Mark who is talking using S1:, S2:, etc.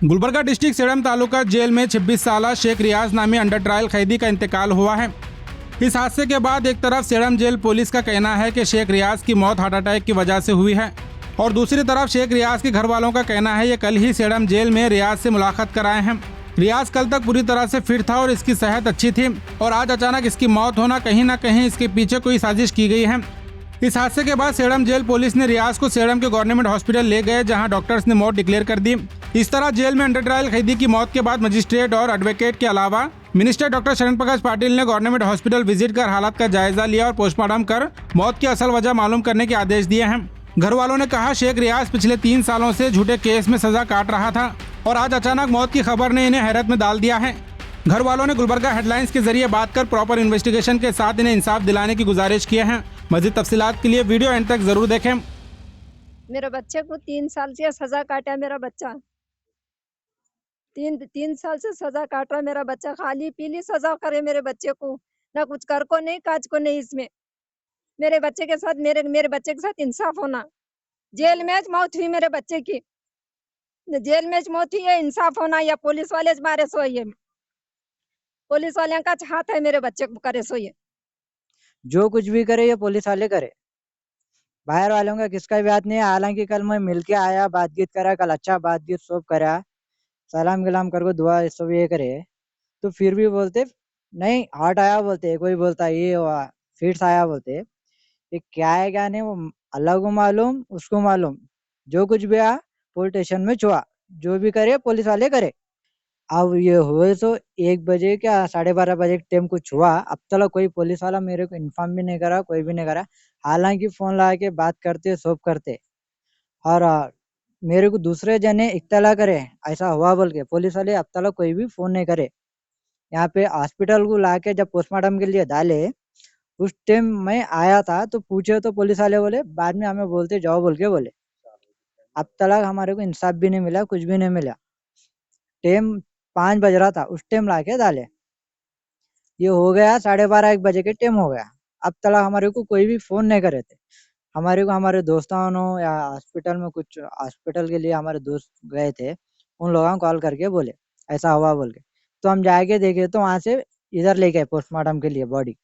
S1: Gulbarga district Sedam taluka jail में 26 साल शेख रियाज नामी अंडर ट्रायल कैदी का इंतकाल हुआ है। इस हादसे के बाद एक तरफ सेडम जेल पुलिस का कहना है कि शेख रियाज की मौत हार्ट अटैक की वजह से हुई है और दूसरी तरफ शेख रियाज के घर वालों का कहना है ये कल ही सेडम जेल में रियाज से मुलाकात कराए हैं। रियाज कल तक पूरी तरह से फिट था और इसकी सेहत अच्छी थी और आज अचानक इसकी मौत होना कहीं ना कहीं इसके पीछे कोई साजिश की गई है। इस हादसे के बाद सेडम जेल पुलिस ने रियाज को सेडम के गवर्नमेंट हॉस्पिटल ले गए, जहां डॉक्टर्स ने मौत डिक्लेयर कर दी। इस तरह जेल में अंडर ट्रायल कैदी की मौत के बाद मजिस्ट्रेट और एडवोकेट के अलावा मिनिस्टर डॉक्टर शरण प्रकाश पाटिल ने गवर्नमेंट हॉस्पिटल विजिट कर हालात का जायजा लिया और पोस्टमार्टम कर मौत की असल वजह मालूम करने के आदेश दिए हैं। घर वालों ने कहा शेख रियाज पिछले 3 सालों से झूठे केस में सजा काट रहा था और आज अचानक मौत की खबर ने इन्हें हैरत में डाल दिया है। घर वालों ने गुलबर्गा हेडलाइंस के जरिए बात कर प्रॉपर इन्वेस्टिगेशन के साथ इन्हें इंसाफ दिलाने की गुजारिश की है। मजीद तफसीलात के लिए वीडियो एंड तक जरूर देखें।
S2: मेरे बच्चे को 3 साल से सजा काटा। मेरा बच्चा तीन साल से सजा काट रहा। मेरा बच्चा खाली पीली सजा करे मेरे बच्चे को, ना कुछ कर को नहीं काज को नहीं। इसमें मेरे बच्चे के साथ मेरे बच्चे के साथ इंसाफ होना। जेल में मौत हुई मेरे बच्चे की, जेल में मौत हुई है, इंसाफ होना। या पुलिस वाले मारे सोई है, पुलिस वाले का हाथ है मेरे बच्चे को करे सोई है।
S3: जो कुछ भी करे ये पुलिस वाले करे, बाहर वालों का किसका भी बात नहीं है। हालांकि कल मैं मिलके आया, बातचीत करा, कल अच्छा बातचीत सब करा, सलाम गिलाम करके दुआ सब ये करे, तो फिर भी बोलते नहीं हार्ट आया बोलते, कोई बोलता ये हुआ फिट्स आया बोलते। ये क्या है क्या नहीं वो अल्लाह को मालूम, उसको मालूम। जो कुछ भी आ पुलिस स्टेशन में छुआ, जो भी करे पुलिस वाले करे। अब ये हुए तो 1 बजे क्या 12:30 बजे के टाइम कुछ हुआ। अब तक कोई पुलिस वाला मेरे को इन्फॉर्म भी नहीं करा, कोई भी नहीं करा। हालांकि फोन लगा के बात करते सब करते और मेरे को दूसरे जने इत्तला करे ऐसा हुआ बोल के, पुलिस वाले अब तक कोई भी फोन नहीं करे। यहाँ पे हॉस्पिटल को लाके जब पोस्टमार्टम के लिए डाले, उस टाइम मैं आया था तो पूछे तो पुलिस वाले बोले बाद में हमें बोलते जाओ बोल के बोले। अब तक हमारे को इंसाफ भी नहीं मिला, कुछ भी नहीं मिला। टाइम 5 बज रहा था, उस टाइम लाके डाले। ये हो गया 12:30 1 बजे के टाइम हो गया। अब तक हमारे को कोई भी फोन नहीं करे थे। हमारे को हमारे दोस्तों या हॉस्पिटल में कुछ हॉस्पिटल के लिए हमारे दोस्त गए थे, उन लोगों को कॉल करके बोले ऐसा हुआ बोल के, तो हम जाके देखे तो वहां से इधर ले गए पोस्टमार्टम के लिए बॉडी।